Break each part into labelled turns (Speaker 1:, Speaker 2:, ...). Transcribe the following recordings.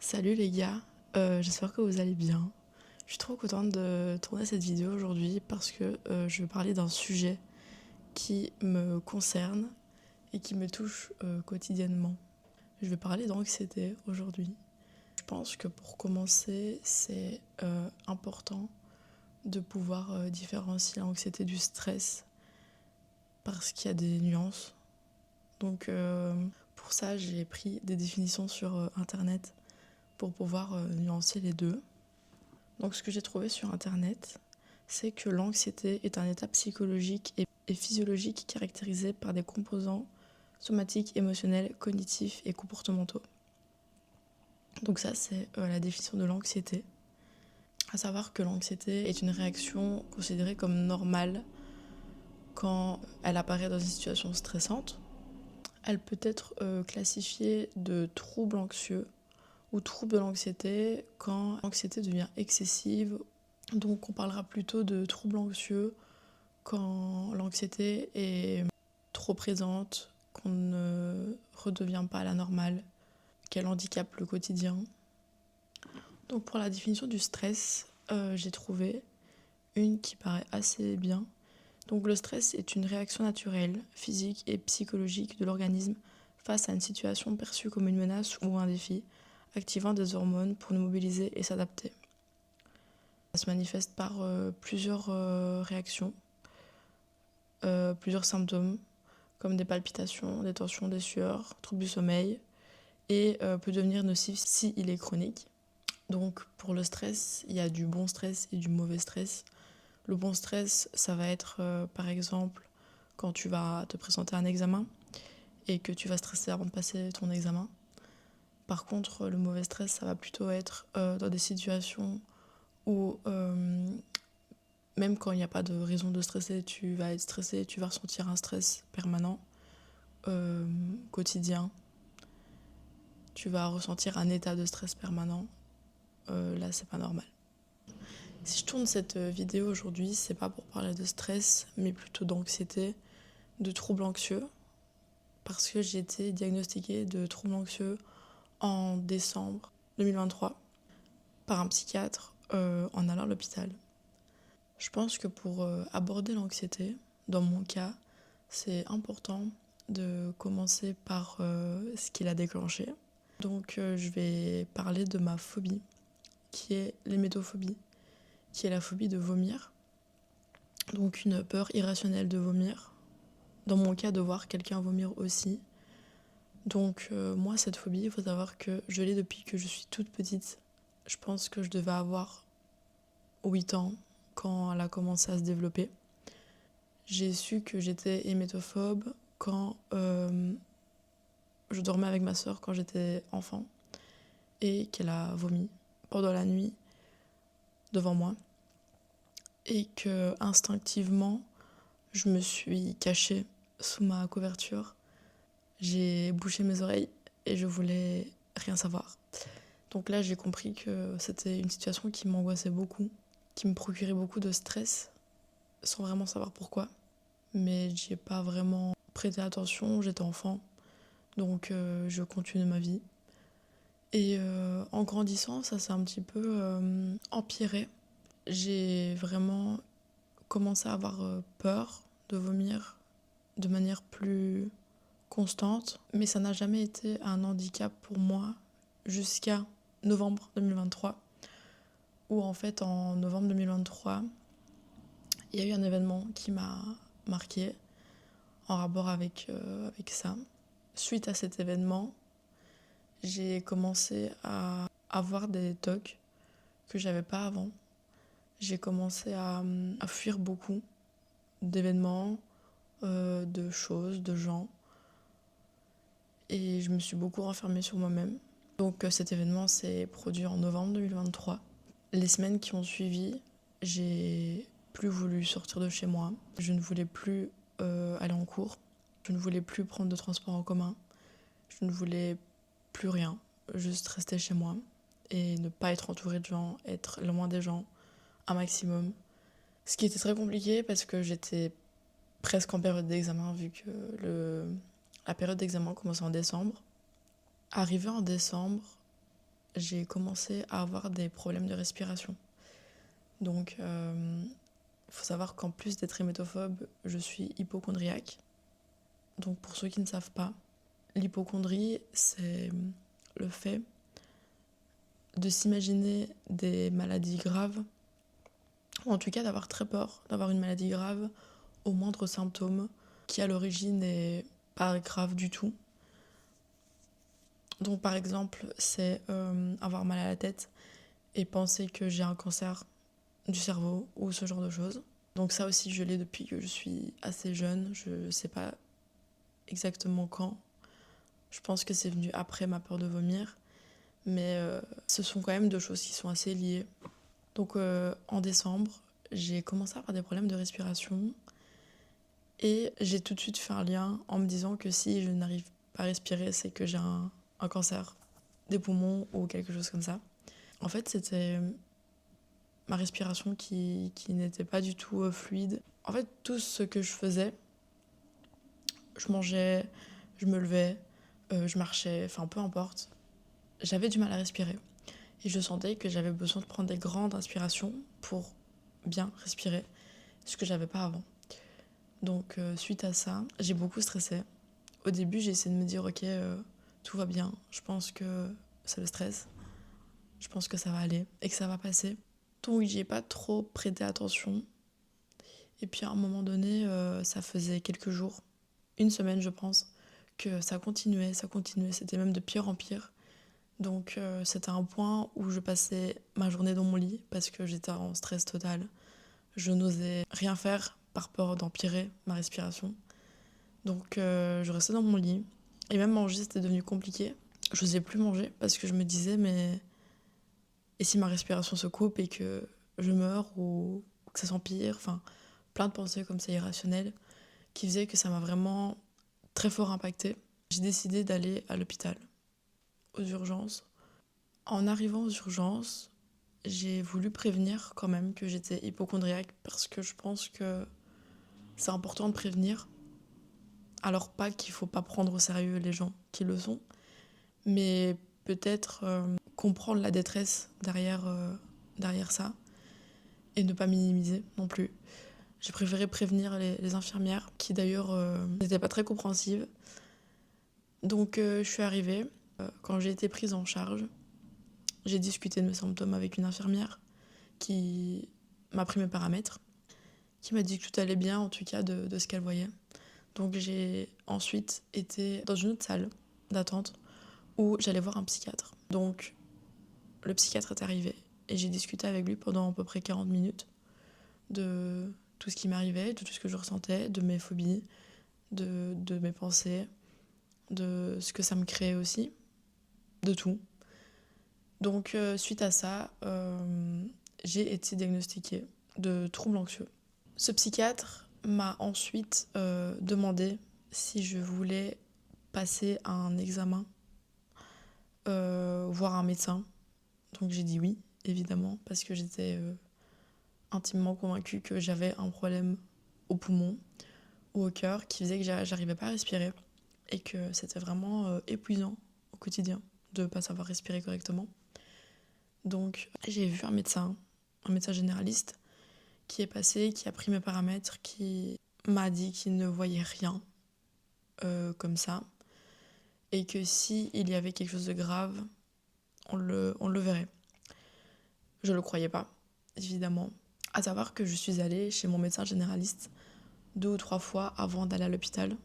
Speaker 1: Salut les gars, j'espère que vous allez bien. Je suis trop contente de tourner cette vidéo aujourd'hui parce que je vais parler d'un sujet qui me concerne et qui me touche quotidiennement. Je vais parler d'anxiété aujourd'hui. Je pense que pour commencer, c'est important de pouvoir différencier l'anxiété du stress parce qu'il y a des nuances. Donc pour ça, j'ai pris des définitions sur internet pour pouvoir nuancer les deux. Donc ce que j'ai trouvé sur internet, c'est que l'anxiété est un état psychologique et physiologique caractérisé par des composants somatiques, émotionnels, cognitifs et comportementaux. Donc ça, c'est la définition de l'anxiété. À savoir que l'anxiété est une réaction considérée comme normale quand elle apparaît dans une situation stressante. Elle peut être classifiée de trouble anxieux ou trouble de l'anxiété quand l'anxiété devient excessive. Donc on parlera plutôt de trouble anxieux quand l'anxiété est trop présente, qu'on ne redevient pas à la normale, qu'elle handicape le quotidien. Donc pour la définition du stress, j'ai trouvé une qui paraît assez bien. Donc le stress est une réaction naturelle, physique et psychologique de l'organisme face à une situation perçue comme une menace ou un défi, activant des hormones pour nous mobiliser et s'adapter. Ça se manifeste par plusieurs réactions, plusieurs symptômes, comme des palpitations, des tensions, des sueurs, troubles du sommeil, et peut devenir nocif si il est chronique. Donc pour le stress, il y a du bon stress et du mauvais stress. Le bon stress, ça va être par exemple quand tu vas te présenter à un examen et que tu vas stresser avant de passer ton examen. Par contre, le mauvais stress, ça va plutôt être dans des situations où même quand il n'y a pas de raison de stresser, tu vas être stressé, tu vas ressentir un stress permanent, quotidien. Tu vas ressentir un état de stress permanent. Là, c'est pas normal. Si je tourne cette vidéo aujourd'hui, c'est pas pour parler de stress, mais plutôt d'anxiété, de troubles anxieux, parce que j'ai été diagnostiquée de troubles anxieux en décembre 2023 par un psychiatre en allant à l'hôpital. Je pense que pour aborder l'anxiété, dans mon cas, c'est important de commencer par ce qui l'a déclenché. Donc je vais parler de ma phobie, qui est l'hémétophobie, qui est la phobie de vomir. Donc une peur irrationnelle de vomir. Dans mon cas, de voir quelqu'un vomir aussi. Donc moi, cette phobie, il faut savoir que je l'ai depuis que je suis toute petite. Je pense que je devais avoir 8 ans quand elle a commencé à se développer. J'ai su que j'étais hémétophobe quand je dormais avec ma sœur quand j'étais enfant et qu'elle a vomi pendant la nuit devant moi et que instinctivement je me suis cachée sous ma couverture. J'ai bouché mes oreilles et je voulais rien savoir. Donc là, j'ai compris que c'était une situation qui m'angoissait beaucoup, qui me procurait beaucoup de stress, sans vraiment savoir pourquoi. Mais j'y ai pas vraiment prêté attention, j'étais enfant, donc je continue ma vie. Et en grandissant, ça s'est un petit peu empiré. J'ai vraiment commencé à avoir peur de vomir de manière plus constante, mais ça n'a jamais été un handicap pour moi jusqu'à novembre 2023, où en fait en novembre 2023, il y a eu un événement qui m'a marqué en rapport avec ça. Suite à cet événement, j'ai commencé à avoir des TOC que j'avais pas avant. J'ai commencé à fuir beaucoup d'événements, de choses, de gens. Et je me suis beaucoup renfermée sur moi-même. Donc cet événement s'est produit en novembre 2023. Les semaines qui ont suivi, j'ai plus voulu sortir de chez moi. Je ne voulais plus aller en cours. Je ne voulais plus prendre de transport en commun. Je ne voulais plus rien. Juste rester chez moi et ne pas être entourée de gens, être loin des gens un maximum. Ce qui était très compliqué parce que j'étais presque en période d'examen vu que la période d'examen commençait en décembre. Arrivé en décembre, j'ai commencé à avoir des problèmes de respiration. Donc, il faut savoir qu'en plus d'être hémétophobe, je suis hypocondriaque. Donc, pour ceux qui ne savent pas, l'hypocondrie, c'est le fait de s'imaginer des maladies graves, ou en tout cas d'avoir très peur d'avoir une maladie grave au moindre symptôme qui à l'origine n'est pas grave du tout. Donc par exemple, c'est avoir mal à la tête et penser que j'ai un cancer du cerveau ou ce genre de choses. Donc ça aussi, je l'ai depuis que je suis assez jeune. Je sais pas exactement quand. Je pense que c'est venu après ma peur de vomir. Mais ce sont quand même deux choses qui sont assez liées. Donc en décembre, j'ai commencé à avoir des problèmes de respiration. Et j'ai tout de suite fait un lien en me disant que si je n'arrive pas à respirer, c'est que j'ai un cancer des poumons ou quelque chose comme ça. En fait, c'était ma respiration qui n'était pas du tout fluide. En fait, tout ce que je faisais, je mangeais, je me levais, je marchais, enfin peu importe, j'avais du mal à respirer. Et je sentais que j'avais besoin de prendre des grandes inspirations pour bien respirer, ce que j'avais pas avant. Donc suite à ça, j'ai beaucoup stressé. Au début, j'ai essayé de me dire ok, tout va bien, je pense que c'est le stress, je pense que ça va aller et que ça va passer. Donc j'y ai pas trop prêté attention. Et puis à un moment donné, ça faisait quelques jours, une semaine je pense, que ça continuait, c'était même de pire en pire. Donc c'était un point où je passais ma journée dans mon lit parce que j'étais en stress total. Je n'osais rien faire par peur d'empirer ma respiration. Donc je restais dans mon lit. Et même manger, c'était devenu compliqué. Je n'osais plus manger parce que je me disais, mais et si ma respiration se coupe et que je meurs ou que ça s'empire, enfin plein de pensées comme ça irrationnelles qui faisaient que ça m'a vraiment très fort impacté. J'ai décidé d'aller à l'hôpital, aux urgences. En arrivant aux urgences, j'ai voulu prévenir quand même que j'étais hypocondriaque parce que je pense que c'est important de prévenir. Alors pas qu'il faut pas prendre au sérieux les gens qui le sont, mais peut-être comprendre la détresse derrière ça et ne pas minimiser non plus. J'ai préféré prévenir les infirmières qui d'ailleurs n'étaient pas très compréhensives. Donc je suis arrivée. Quand j'ai été prise en charge, j'ai discuté de mes symptômes avec une infirmière qui m'a pris mes paramètres, qui m'a dit que tout allait bien en tout cas de ce qu'elle voyait. Donc j'ai ensuite été dans une autre salle d'attente où j'allais voir un psychiatre. Donc le psychiatre est arrivé et j'ai discuté avec lui pendant à peu près 40 minutes de tout ce qui m'arrivait, de tout ce que je ressentais, de mes phobies, de mes pensées, de ce que ça me créait aussi, de tout. Donc suite à ça, j'ai été diagnostiquée de troubles anxieux. Ce psychiatre m'a ensuite demandé si je voulais passer un examen, voir un médecin. Donc j'ai dit oui, évidemment, parce que j'étais intimement convaincue que j'avais un problème au poumon ou au cœur qui faisait que j'arrivais pas à respirer et que c'était vraiment épuisant au quotidien de ne pas savoir respirer correctement. Donc j'ai vu un médecin généraliste qui est passé, qui a pris mes paramètres, qui m'a dit qu'il ne voyait rien comme ça et que si il y avait quelque chose de grave, on le verrait. Je le croyais pas, évidemment. À savoir que je suis allée chez mon médecin généraliste 2 ou 3 fois avant d'aller à l'hôpital,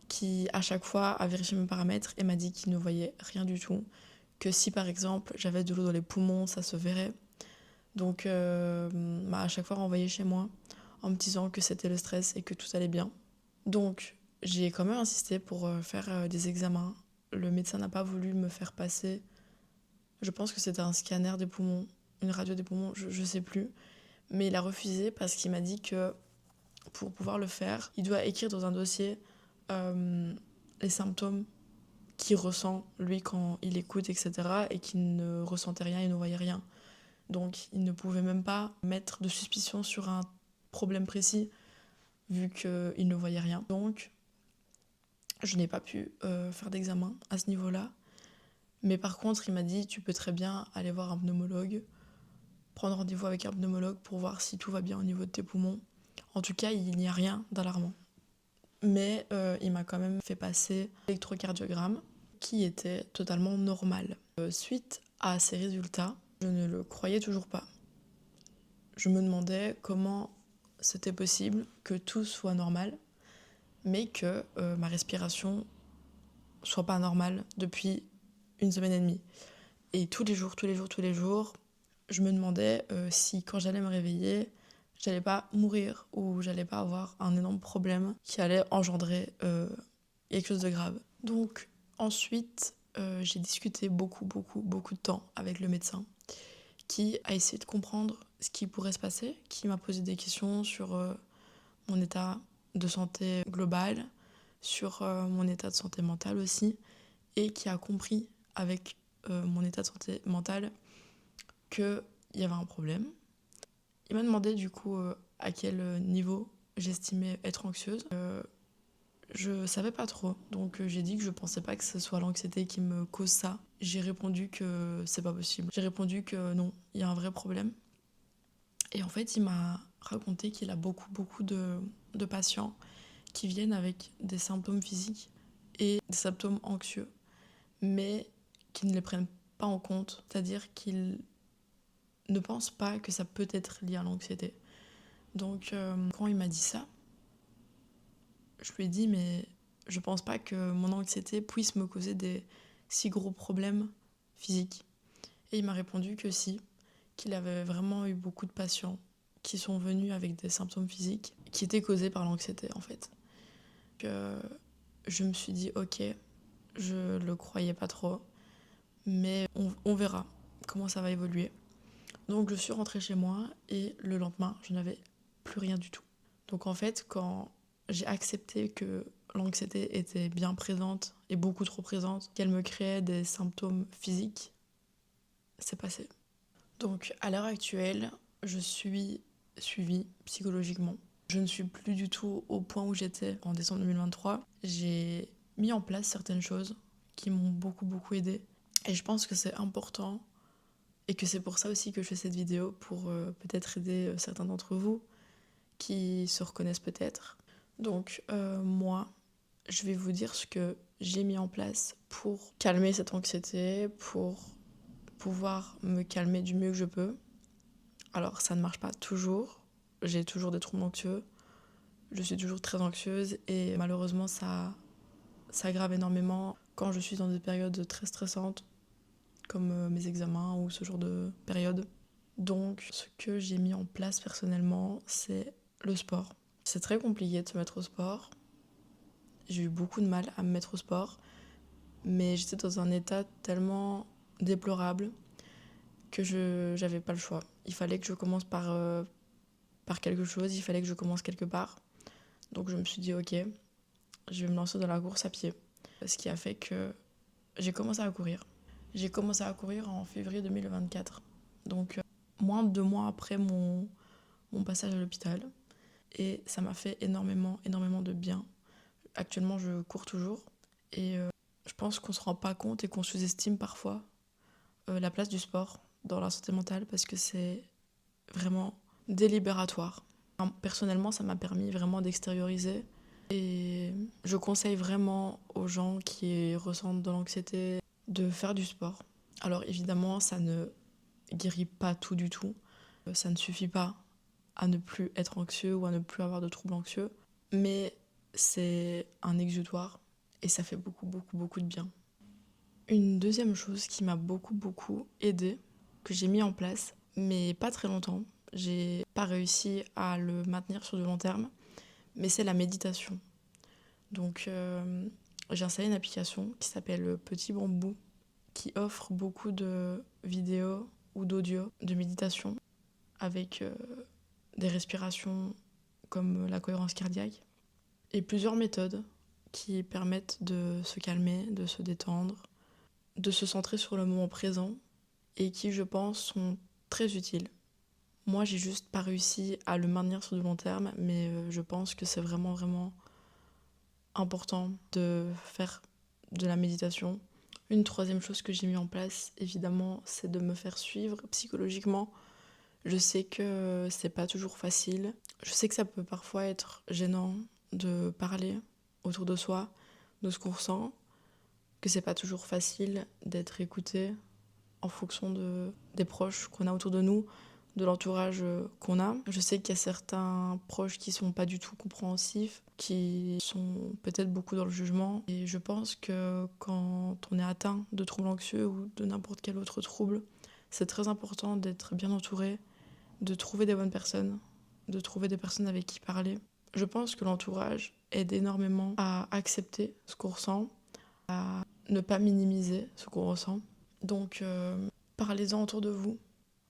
Speaker 1: qui à chaque fois a vérifié mes paramètres et m'a dit qu'il ne voyait rien du tout, que si par exemple j'avais de l'eau dans les poumons, ça se verrait. Donc m'a à chaque fois renvoyée chez moi en me disant que c'était le stress et que tout allait bien. Donc j'ai quand même insisté pour faire des examens. Le médecin n'a pas voulu me faire passer, je pense que c'était un scanner des poumons, une radio des poumons, je sais plus. Mais il a refusé parce qu'il m'a dit que pour pouvoir le faire, il doit écrire dans un dossier les symptômes qu'il ressent, lui, quand il écoute, etc. Et qu'il ne ressentait rien, il ne voyait rien. Donc il ne pouvait même pas mettre de suspicion sur un problème précis, vu qu'il ne voyait rien. Donc je n'ai pas pu faire d'examen à ce niveau-là. Mais par contre, il m'a dit, tu peux très bien aller voir un pneumologue, prendre rendez-vous avec un pneumologue pour voir si tout va bien au niveau de tes poumons. En tout cas, il n'y a rien d'alarmant. Mais il m'a quand même fait passer l'électrocardiogramme qui était totalement normal. Suite à ces résultats, je ne le croyais toujours pas. Je me demandais comment c'était possible que tout soit normal, mais que ma respiration soit pas normale depuis une semaine et demie. Et tous les jours, je me demandais si quand j'allais me réveiller, j'allais pas mourir ou j'allais pas avoir un énorme problème qui allait engendrer quelque chose de grave. Donc ensuite, j'ai discuté beaucoup de temps avec le médecin qui a essayé de comprendre ce qui pourrait se passer, qui m'a posé des questions sur mon état de santé global, sur mon état de santé mentale aussi, et qui a compris avec mon état de santé mentale qu'il y avait un problème. Il m'a demandé du coup à quel niveau j'estimais être anxieuse. Je savais pas trop, donc j'ai dit que je pensais pas que ce soit l'anxiété qui me cause ça. J'ai répondu que c'est pas possible. J'ai répondu que non, il y a un vrai problème. Et en fait, il m'a raconté qu'il a beaucoup de patients qui viennent avec des symptômes physiques et des symptômes anxieux, mais qui ne les prennent pas en compte, c'est-à-dire qu'ils ne pensent pas que ça peut être lié à l'anxiété. Donc quand il m'a dit ça, je lui ai dit mais je pense pas que mon anxiété puisse me causer des si gros problèmes physiques. Et il m'a répondu que si, qu'il avait vraiment eu beaucoup de patients qui sont venus avec des symptômes physiques qui étaient causés par l'anxiété en fait. Donc, je me suis dit ok, je le croyais pas trop, mais on verra comment ça va évoluer. Donc je suis rentrée chez moi et le lendemain, je n'avais plus rien du tout. Donc en fait, quand j'ai accepté que l'anxiété était bien présente et beaucoup trop présente, qu'elle me créait des symptômes physiques, c'est passé. Donc à l'heure actuelle, je suis suivie psychologiquement. Je ne suis plus du tout au point où j'étais en décembre 2023. J'ai mis en place certaines choses qui m'ont beaucoup aidée. Et je pense que c'est important et que c'est pour ça aussi que je fais cette vidéo, pour peut-être aider certains d'entre vous qui se reconnaissent peut-être. Donc moi, je vais vous dire ce que j'ai mis en place pour calmer cette anxiété, pour pouvoir me calmer du mieux que je peux. Alors ça ne marche pas toujours, j'ai toujours des troubles anxieux, je suis toujours très anxieuse et malheureusement ça s'aggrave énormément quand je suis dans des périodes très stressantes comme mes examens ou ce genre de période. Donc ce que j'ai mis en place personnellement, c'est le sport. C'est très compliqué de se mettre au sport. J'ai eu beaucoup de mal à me mettre au sport, mais j'étais dans un état tellement déplorable que je j'avais pas le choix. Il fallait que je commence par quelque chose, il fallait que je commence quelque part. Donc je me suis dit ok, je vais me lancer dans la course à pied. Ce qui a fait que j'ai commencé à courir. J'ai commencé à courir en février 2024. Donc moins de 2 mois après mon passage à l'hôpital. Et ça m'a fait énormément de bien. Actuellement, je cours toujours. Et je pense qu'on se rend pas compte et qu'on sous-estime parfois la place du sport dans la santé mentale parce que c'est vraiment délibératoire. Personnellement, ça m'a permis vraiment d'extérioriser. Et je conseille vraiment aux gens qui ressentent de l'anxiété de faire du sport. Alors évidemment, ça ne guérit pas tout du tout. Ça ne suffit pas à ne plus être anxieux ou à ne plus avoir de troubles anxieux. Mais c'est un exutoire et ça fait beaucoup de bien. Une deuxième chose qui m'a beaucoup aidée, que j'ai mis en place, mais pas très longtemps, j'ai pas réussi à le maintenir sur du long terme, mais c'est la méditation. Donc j'ai installé une application qui s'appelle Petit Bambou, qui offre beaucoup de vidéos ou d'audio de méditation avec des respirations comme la cohérence cardiaque et plusieurs méthodes qui permettent de se calmer, de se détendre, de se centrer sur le moment présent et qui, je pense, sont très utiles. Moi, j'ai juste pas réussi à le maintenir sur du long terme, mais je pense que c'est vraiment important de faire de la méditation Une troisième chose que j'ai mis en place, évidemment, c'est de me faire suivre psychologiquement. Je sais que c'est pas toujours facile. Je sais que ça peut parfois être gênant de parler autour de soi, de ce qu'on ressent, que c'est pas toujours facile d'être écouté en fonction des proches qu'on a autour de nous, de l'entourage qu'on a. Je sais qu'il y a certains proches qui sont pas du tout compréhensifs, qui sont peut-être beaucoup dans le jugement. Et je pense que quand on est atteint de troubles anxieux ou de n'importe quel autre trouble, c'est très important d'être bien entouré, de trouver des bonnes personnes, de trouver des personnes avec qui parler. Je pense que l'entourage aide énormément à accepter ce qu'on ressent, à ne pas minimiser ce qu'on ressent. Donc, parlez-en autour de vous.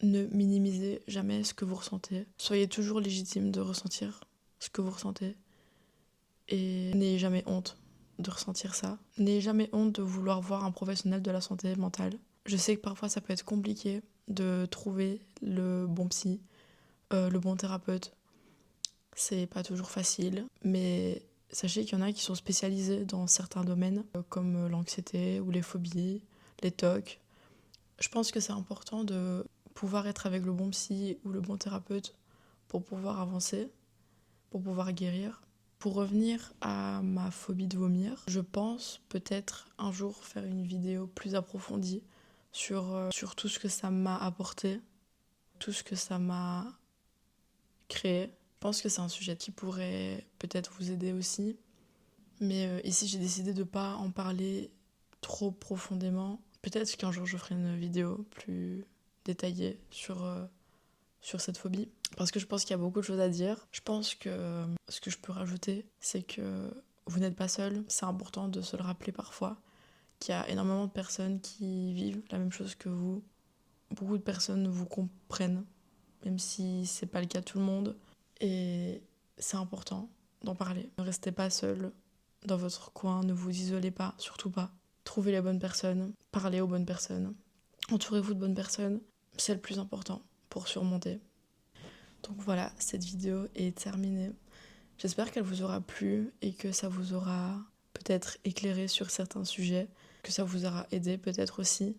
Speaker 1: Ne minimisez jamais ce que vous ressentez. Soyez toujours légitime de ressentir ce que vous ressentez. Et n'ayez jamais honte de ressentir ça. N'ayez jamais honte de vouloir voir un professionnel de la santé mentale. Je sais que parfois ça peut être compliqué de trouver le bon psy, le bon thérapeute. C'est pas toujours facile, mais sachez qu'il y en a qui sont spécialisés dans certains domaines, comme l'anxiété ou les phobies, les TOC. Je pense que c'est important de pouvoir être avec le bon psy ou le bon thérapeute pour pouvoir avancer, pour pouvoir guérir. Pour revenir à ma phobie de vomir, je pense peut-être un jour faire une vidéo plus approfondie sur tout ce que ça m'a apporté, tout ce que ça m'a créé. Je pense que c'est un sujet qui pourrait peut-être vous aider aussi. Mais ici, j'ai décidé de ne pas en parler trop profondément. Peut-être qu'un jour, je ferai une vidéo plus détaillée sur cette phobie. Parce que je pense qu'il y a beaucoup de choses à dire. Je pense que ce que je peux rajouter, c'est que vous n'êtes pas seul. C'est important de se le rappeler parfois. Qu'il y a énormément de personnes qui vivent la même chose que vous. Beaucoup de personnes vous comprennent, même si c'est pas le cas de tout le monde. Et c'est important d'en parler. Ne restez pas seul dans votre coin, ne vous isolez pas, surtout pas. Trouvez les bonnes personnes, parlez aux bonnes personnes, entourez-vous de bonnes personnes. C'est le plus important pour surmonter. Donc voilà, cette vidéo est terminée. J'espère qu'elle vous aura plu et que ça vous aura peut-être éclairé sur certains sujets, que ça vous aura aidé peut-être aussi.